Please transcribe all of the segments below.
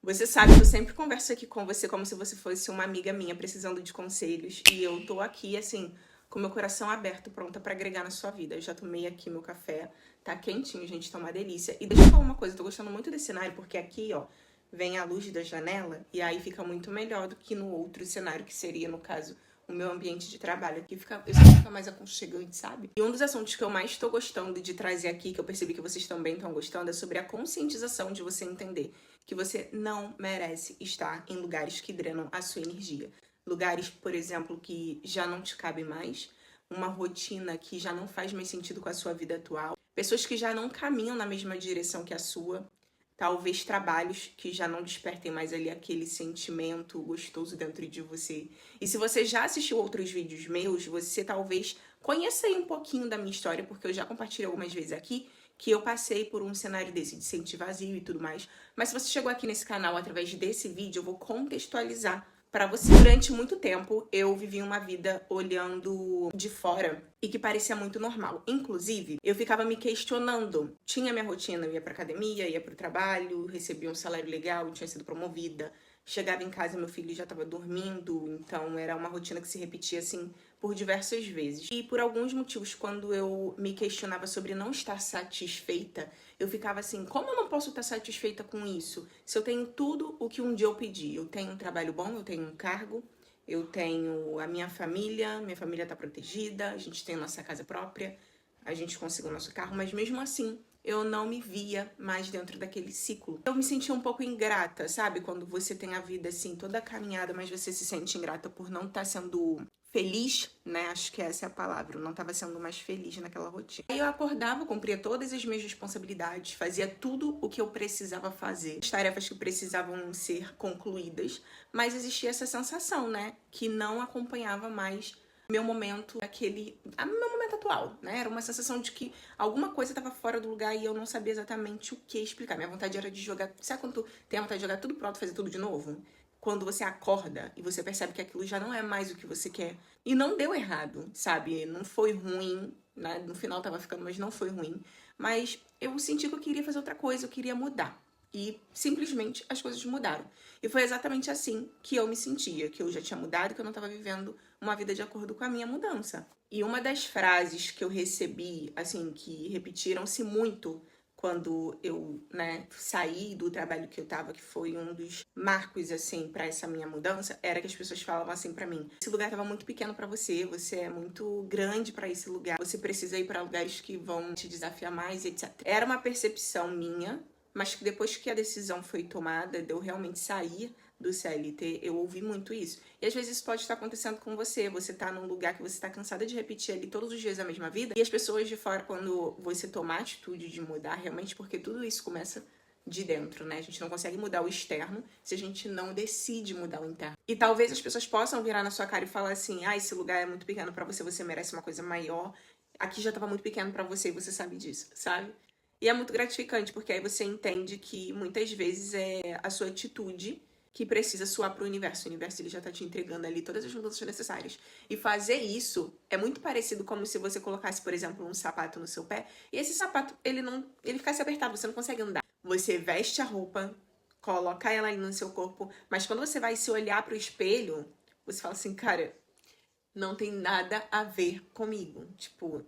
Você sabe que eu sempre converso aqui com você como se você fosse uma amiga minha precisando de conselhos. E eu tô aqui, assim, com meu coração aberto, pronta pra agregar na sua vida. Eu já tomei aqui meu café, tá quentinho, gente, tá uma delícia. E deixa eu falar uma coisa, eu tô gostando muito desse cenário, porque aqui, ó, vem a luz da janela e aí fica muito melhor do que no outro cenário, que seria, no caso, o meu ambiente de trabalho. Aqui eu sei que fica mais aconchegante, sabe? E um dos assuntos que eu mais tô gostando de trazer aqui, que eu percebi que vocês também estão gostando, é sobre a conscientização de você entender que você não merece estar em lugares que drenam a sua energia. Lugares, por exemplo, que já não te cabem mais, uma rotina que já não faz mais sentido com a sua vida atual, pessoas que já não caminham na mesma direção que a sua, talvez trabalhos que já não despertem mais ali aquele sentimento gostoso dentro de você. E se você já assistiu outros vídeos meus, você talvez conheça aí um pouquinho da minha história, porque eu já compartilhei algumas vezes aqui que eu passei por um cenário desse, de sentir vazio e tudo mais. Mas se você chegou aqui nesse canal através desse vídeo, eu vou contextualizar para você. Durante muito tempo, eu vivi uma vida olhando de fora e que parecia muito normal. Inclusive, eu ficava me questionando. Tinha minha rotina, eu ia pra academia, ia pro trabalho, recebia um salário legal, tinha sido promovida. Chegava em casa, meu filho já estava dormindo, então era uma rotina que se repetia assim por diversas vezes. E por alguns motivos, quando eu me questionava sobre não estar satisfeita, eu ficava assim, como eu não posso estar satisfeita com isso? Se eu tenho tudo o que um dia eu pedi, eu tenho um trabalho bom, eu tenho um cargo, eu tenho a minha família tá protegida, a gente tem a nossa casa própria, a gente conseguiu o nosso carro, mas mesmo assim, eu não me via mais dentro daquele ciclo. Eu me sentia um pouco ingrata, sabe? Quando você tem a vida assim, toda caminhada, mas você se sente ingrata por não estar sendo feliz, né? Acho que essa é a palavra. Eu não estava sendo mais feliz naquela rotina. Aí eu acordava, cumpria todas as minhas responsabilidades, fazia tudo o que eu precisava fazer, as tarefas que precisavam ser concluídas, mas existia essa sensação, né? Que não acompanhava mais meu momento, meu momento atual, né? Era uma sensação de que alguma coisa estava fora do lugar e eu não sabia exatamente o que explicar. Minha vontade era de jogar. Sabe quando tu tem a vontade de jogar tudo pronto, fazer tudo de novo? Quando você acorda e você percebe que aquilo já não é mais o que você quer. E não deu errado, sabe? Não foi ruim, né? No final tava ficando, mas não foi ruim. Mas eu senti que eu queria fazer outra coisa, eu queria mudar. E simplesmente as coisas mudaram. E foi exatamente assim que eu me sentia, que eu já tinha mudado, que eu não estava vivendo uma vida de acordo com a minha mudança. E uma das frases que eu recebi, assim, que repetiram-se muito quando eu, né, saí do trabalho que eu tava, que foi um dos marcos, assim, para essa minha mudança, era que as pessoas falavam assim para mim: esse lugar tava muito pequeno para você, você é muito grande para esse lugar, você precisa ir para lugares que vão te desafiar mais, etc. Era uma percepção minha, mas que depois que a decisão foi tomada, de eu realmente sair do CLT, eu ouvi muito isso. E às vezes isso pode estar acontecendo com você. Você tá num lugar que você tá cansada de repetir ali todos os dias a mesma vida. E as pessoas de fora, quando você tomar a atitude de mudar, realmente, porque tudo isso começa de dentro, né? A gente não consegue mudar o externo se a gente não decide mudar o interno. E talvez as pessoas possam virar na sua cara e falar assim: ah, esse lugar é muito pequeno pra você, você merece uma coisa maior. Aqui já tava muito pequeno pra você e você sabe disso, sabe? E é muito gratificante, porque aí você entende que muitas vezes é a sua atitude que precisa suar para o universo. O universo ele já tá te entregando ali todas as mudanças necessárias. E fazer isso é muito parecido como se você colocasse, por exemplo, um sapato no seu pé, e esse sapato, ele ficasse apertado, você não consegue andar. Você veste a roupa, coloca ela aí no seu corpo, mas quando você vai se olhar pro espelho, você fala assim, cara, não tem nada a ver comigo. Tipo,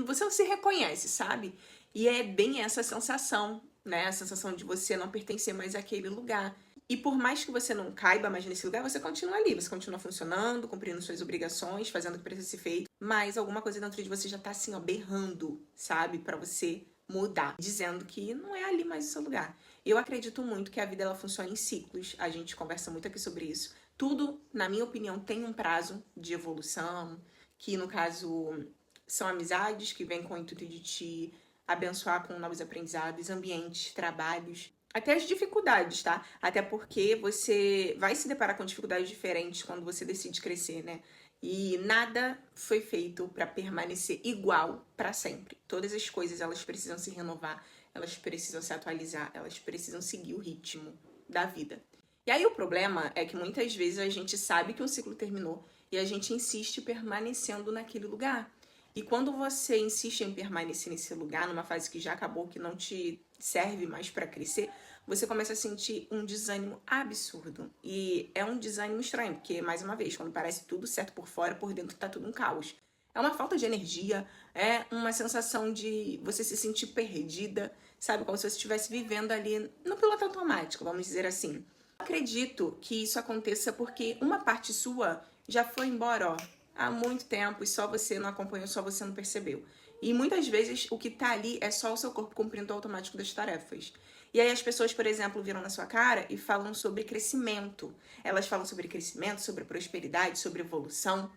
você não se reconhece, sabe? E é bem essa sensação, né? A sensação de você não pertencer mais àquele lugar. E por mais que você não caiba mais nesse lugar, você continua ali, você continua funcionando, cumprindo suas obrigações, fazendo o que precisa ser feito, mas alguma coisa dentro de você já tá assim, ó, berrando, sabe? Pra você mudar, dizendo que não é ali mais o seu lugar. Eu acredito muito que a vida ela funciona em ciclos, a gente conversa muito aqui sobre isso. Tudo, na minha opinião, tem um prazo de evolução, que no caso são amizades que vêm com o intuito de te abençoar com novos aprendizados, ambientes, trabalhos, até as dificuldades, tá? Até porque você vai se deparar com dificuldades diferentes quando você decide crescer, né? E nada foi feito para permanecer igual para sempre. Todas as coisas, elas precisam se renovar, elas precisam se atualizar, elas precisam seguir o ritmo da vida. E aí o problema é que muitas vezes a gente sabe que um ciclo terminou e a gente insiste permanecendo naquele lugar. E quando você insiste em permanecer nesse lugar, numa fase que já acabou, que não te serve mais para crescer, você começa a sentir um desânimo absurdo. E é um desânimo estranho, porque, mais uma vez, quando parece tudo certo por fora, por dentro tá tudo um caos. É uma falta de energia, é uma sensação de você se sentir perdida, sabe? Como se você estivesse vivendo ali no piloto automático, vamos dizer assim. Acredito que isso aconteça porque uma parte sua já foi embora, ó, há muito tempo e só você não acompanhou, só você não percebeu. E muitas vezes o que tá ali é só o seu corpo cumprindo o automático das tarefas. E aí as pessoas, por exemplo, viram na sua cara e falam sobre crescimento. Elas falam sobre crescimento, sobre prosperidade, sobre evolução.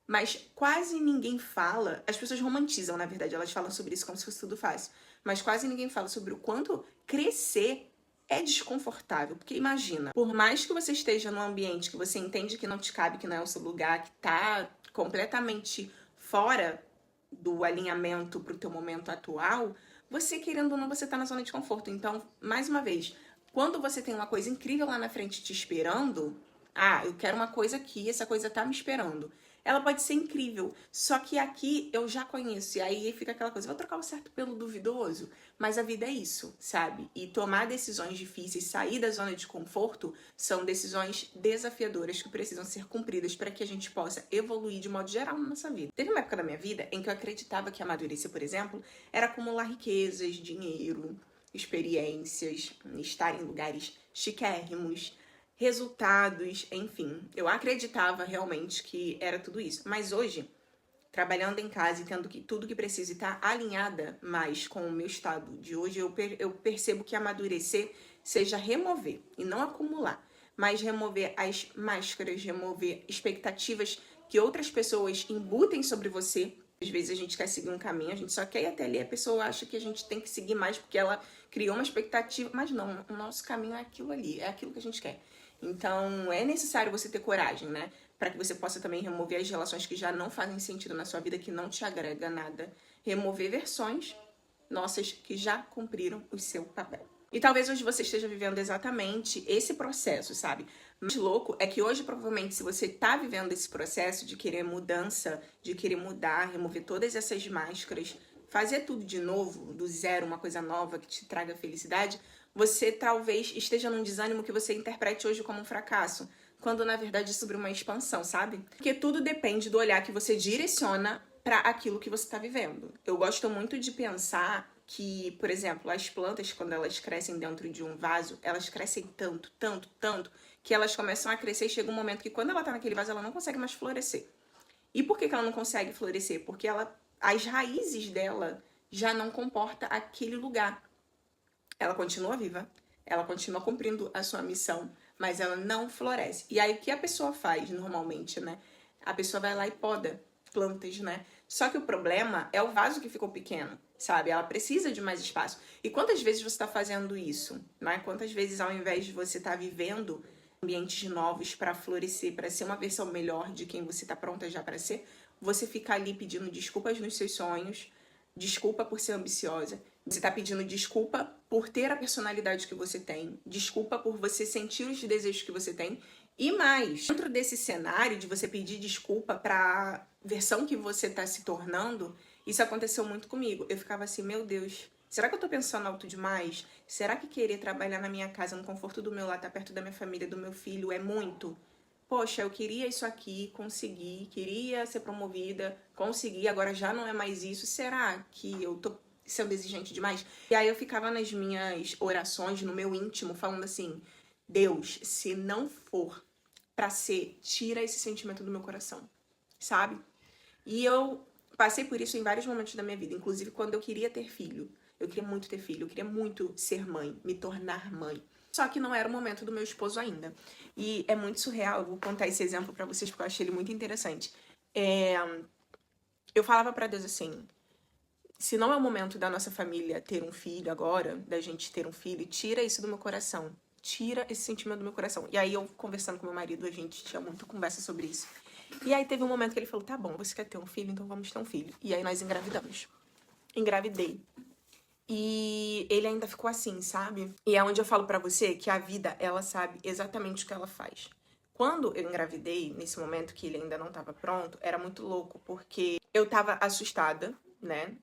Mas quase ninguém fala, as pessoas romantizam, na verdade, elas falam sobre isso como se fosse tudo fácil. Mas quase ninguém fala sobre o quanto crescer é desconfortável. Porque imagina, por mais que você esteja num ambiente que você entende que não te cabe, que não é o seu lugar, que tá completamente fora do alinhamento pro teu momento atual, você, querendo ou não, você tá na zona de conforto. Então, mais uma vez, quando você tem uma coisa incrível lá na frente te esperando, eu quero uma coisa aqui, essa coisa tá me esperando. Ela pode ser incrível, só que aqui eu já conheço, e aí fica aquela coisa, vou trocar o certo pelo duvidoso, mas a vida é isso, sabe? E tomar decisões difíceis, sair da zona de conforto, são decisões desafiadoras que precisam ser cumpridas para que a gente possa evoluir de modo geral na nossa vida. Teve uma época da minha vida em que eu acreditava que amadurecer, por exemplo, era acumular riquezas, dinheiro, experiências, estar em lugares chiquérrimos, resultados, enfim. Eu acreditava realmente que era tudo isso. Mas hoje, trabalhando em casa e tendo tudo que preciso estar alinhada mais com o meu estado de hoje, eu percebo que amadurecer seja remover e não acumular, mas remover as máscaras, remover expectativas que outras pessoas embutem sobre você. Às vezes a gente quer seguir um caminho, a gente só quer ir até ali, a pessoa acha que a gente tem que seguir mais porque ela criou uma expectativa, mas não, o nosso caminho é aquilo ali, é aquilo que a gente quer. Então, é necessário você ter coragem, né? Para que você possa também remover as relações que já não fazem sentido na sua vida, que não te agrega nada. Remover versões nossas que já cumpriram o seu papel. E talvez hoje você esteja vivendo exatamente esse processo, sabe? O mais louco é que hoje, provavelmente, se você tá vivendo esse processo de querer mudança, de querer mudar, remover todas essas máscaras, fazer tudo de novo, do zero, uma coisa nova que te traga felicidade, você talvez esteja num desânimo que você interprete hoje como um fracasso, quando na verdade é sobre uma expansão, sabe? Porque tudo depende do olhar que você direciona para aquilo que você está vivendo. Eu gosto muito de pensar que, por exemplo, as plantas, quando elas crescem dentro de um vaso, elas crescem tanto, tanto, tanto, que elas começam a crescer e chega um momento que quando ela tá naquele vaso, ela não consegue mais florescer. E por que ela não consegue florescer? Porque as raízes dela já não comportam aquele lugar. Ela continua viva, ela continua cumprindo a sua missão, mas ela não floresce. E aí o que a pessoa faz normalmente, né? A pessoa vai lá e poda plantas, né? Só que o problema é o vaso que ficou pequeno, sabe? Ela precisa de mais espaço. E quantas vezes você está fazendo isso, né? Quantas vezes ao invés de você estar vivendo ambientes novos para florescer, para ser uma versão melhor de quem você está pronta já para ser, você fica ali pedindo desculpas nos seus sonhos, desculpa por ser ambiciosa, você tá pedindo desculpa por ter a personalidade que você tem, desculpa por você sentir os desejos que você tem, e mais, dentro desse cenário de você pedir desculpa pra versão que você tá se tornando, isso aconteceu muito comigo. Eu ficava assim, meu Deus, será que eu tô pensando alto demais? Será que querer trabalhar na minha casa, no conforto do meu lar, estar perto da minha família, do meu filho, é muito? Poxa, eu queria isso aqui, consegui, queria ser promovida, consegui, agora já não é mais isso. Será que eu tô sendo exigente demais? E aí eu ficava nas minhas orações, no meu íntimo, falando assim, Deus, se não for pra ser, tira esse sentimento do meu coração, sabe? E eu passei por isso em vários momentos da minha vida, inclusive quando eu queria ter filho. Eu queria muito ter filho, eu queria muito ser mãe, me tornar mãe. Só que não era o momento do meu esposo ainda. E é muito surreal, eu vou contar esse exemplo pra vocês porque eu achei ele muito interessante. Eu falava pra Deus assim, se não é o momento da nossa família ter um filho agora, da gente ter um filho, tira isso do meu coração. Tira esse sentimento do meu coração. E aí eu, conversando com meu marido, a gente tinha muita conversa sobre isso. E aí teve um momento que ele falou, tá bom, você quer ter um filho, então vamos ter um filho. E aí nós engravidamos. Engravidei. E ele ainda ficou assim, sabe? E é onde eu falo pra você que a vida, ela sabe exatamente o que ela faz. Quando eu engravidei, nesse momento que ele ainda não tava pronto, era muito louco, porque eu tava assustada, né?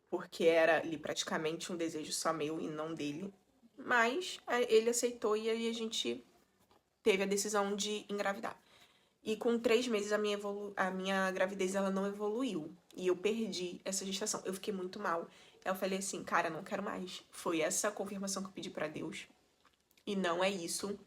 Porque era ali praticamente um desejo só meu e não dele. Mas ele aceitou e aí a gente teve a decisão de engravidar. E com 3 meses a minha gravidez ela não evoluiu. E eu perdi essa gestação. Eu fiquei muito mal. Aí eu falei assim, cara, não quero mais. Foi essa a confirmação que eu pedi pra Deus. E não é isso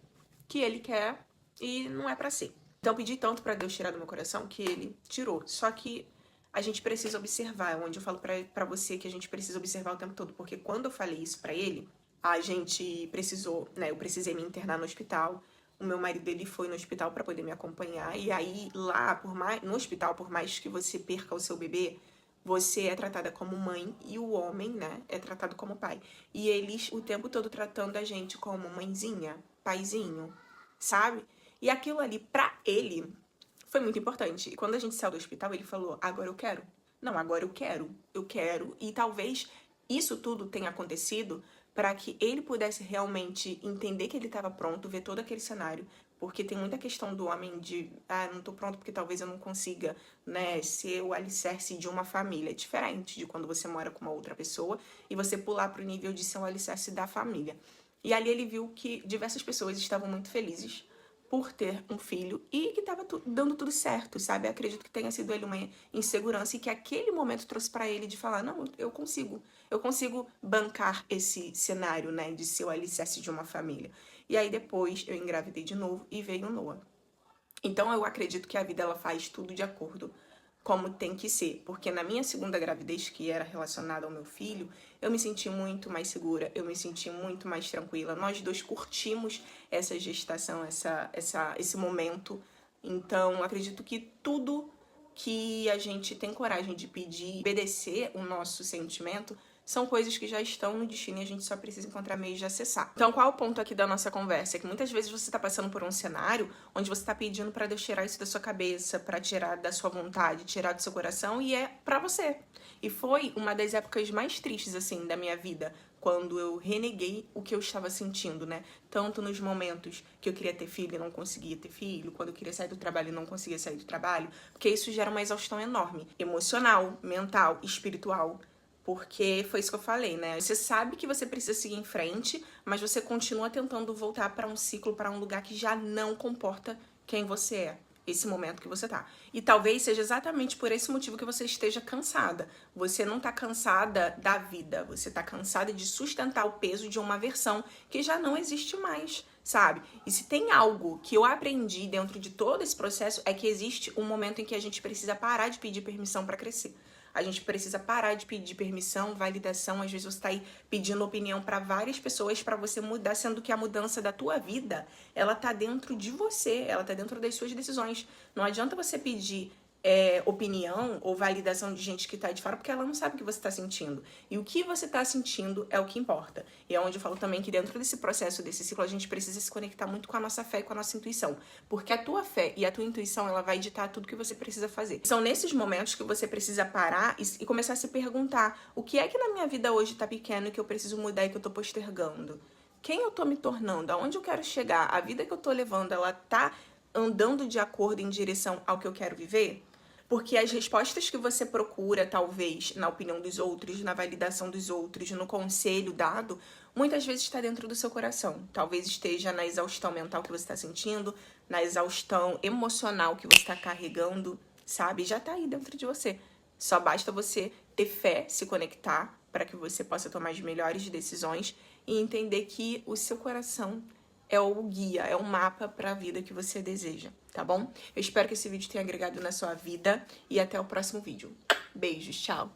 que ele quer e não é pra ser. Então eu pedi tanto pra Deus tirar do meu coração que ele tirou. Só que a gente precisa observar, onde eu falo pra você que a gente precisa observar o tempo todo. Porque quando eu falei isso pra ele, a gente precisou, né? Eu precisei me internar no hospital. O meu marido, ele foi no hospital para poder me acompanhar. E aí, lá, no hospital, por mais que você perca o seu bebê, você é tratada como mãe e o homem, né, é tratado como pai. E eles o tempo todo tratando a gente como mãezinha, paizinho, sabe? E aquilo ali, pra ele, foi muito importante. E quando a gente saiu do hospital, ele falou, agora eu quero. Não, agora eu quero. E talvez isso tudo tenha acontecido para que ele pudesse realmente entender que ele estava pronto, ver todo aquele cenário, porque tem muita questão do homem de, não tô pronto porque talvez eu não consiga, né, ser o alicerce de uma família. É diferente de quando você mora com uma outra pessoa e você pular pro nível de ser o alicerce da família. E ali ele viu que diversas pessoas estavam muito felizes por ter um filho e que estava dando tudo certo, sabe? Acredito que tenha sido ele uma insegurança e que aquele momento trouxe para ele de falar, não, eu consigo bancar esse cenário, né, de ser o alicerce de uma família. E aí depois eu engravidei de novo e veio o Noah. Então eu acredito que a vida ela faz tudo de acordo como tem que ser, porque na minha segunda gravidez, que era relacionada ao meu filho, eu me senti muito mais segura, eu me senti muito mais tranquila. Nós dois curtimos essa gestação, esse momento. Então, acredito que tudo que a gente tem coragem de pedir, obedecer o nosso sentimento, são coisas que já estão no destino e a gente só precisa encontrar meios de acessar. Então, qual é o ponto aqui da nossa conversa? É que muitas vezes você tá passando por um cenário onde você tá pedindo pra Deus tirar isso da sua cabeça, pra tirar da sua vontade, tirar do seu coração, e é pra você. E foi uma das épocas mais tristes, assim, da minha vida, quando eu reneguei o que eu estava sentindo, né? Tanto nos momentos que eu queria ter filho e não conseguia ter filho, quando eu queria sair do trabalho e não conseguia sair do trabalho, porque isso gera uma exaustão enorme, emocional, mental, espiritual. Porque foi isso que eu falei, né? Você sabe que você precisa seguir em frente, mas você continua tentando voltar para um ciclo, para um lugar que já não comporta quem você é, esse momento que você tá. E talvez seja exatamente por esse motivo que você esteja cansada. Você não tá cansada da vida, você tá cansada de sustentar o peso de uma versão que já não existe mais, sabe? E se tem algo que eu aprendi dentro de todo esse processo é que existe um momento em que a gente precisa parar de pedir permissão para crescer. A gente precisa parar de pedir permissão, validação. Às vezes você está aí pedindo opinião para várias pessoas para você mudar, sendo que a mudança da tua vida, ela tá dentro de você, ela tá dentro das suas decisões. Não adianta você pedir opinião ou validação de gente que tá de fora, porque ela não sabe o que você tá sentindo. E o que você tá sentindo é o que importa. E é onde eu falo também que dentro desse processo, desse ciclo, a gente precisa se conectar muito com a nossa fé e com a nossa intuição. Porque a tua fé e a tua intuição, ela vai ditar tudo que você precisa fazer. São nesses momentos que você precisa parar e começar a se perguntar: o que é que na minha vida hoje tá pequeno e que eu preciso mudar e que eu tô postergando? Quem eu tô me tornando? Aonde eu quero chegar? A vida que eu tô levando, ela tá andando de acordo em direção ao que eu quero viver? Porque as respostas que você procura, talvez, na opinião dos outros, na validação dos outros, no conselho dado, muitas vezes está dentro do seu coração. Talvez esteja na exaustão mental que você está sentindo, na exaustão emocional que você está carregando, sabe? Já está aí dentro de você. Só basta você ter fé, se conectar, para que você possa tomar as melhores decisões e entender que o seu coração é o guia, é o mapa para a vida que você deseja, tá bom? Eu espero que esse vídeo tenha agregado na sua vida e até o próximo vídeo. Beijos, tchau!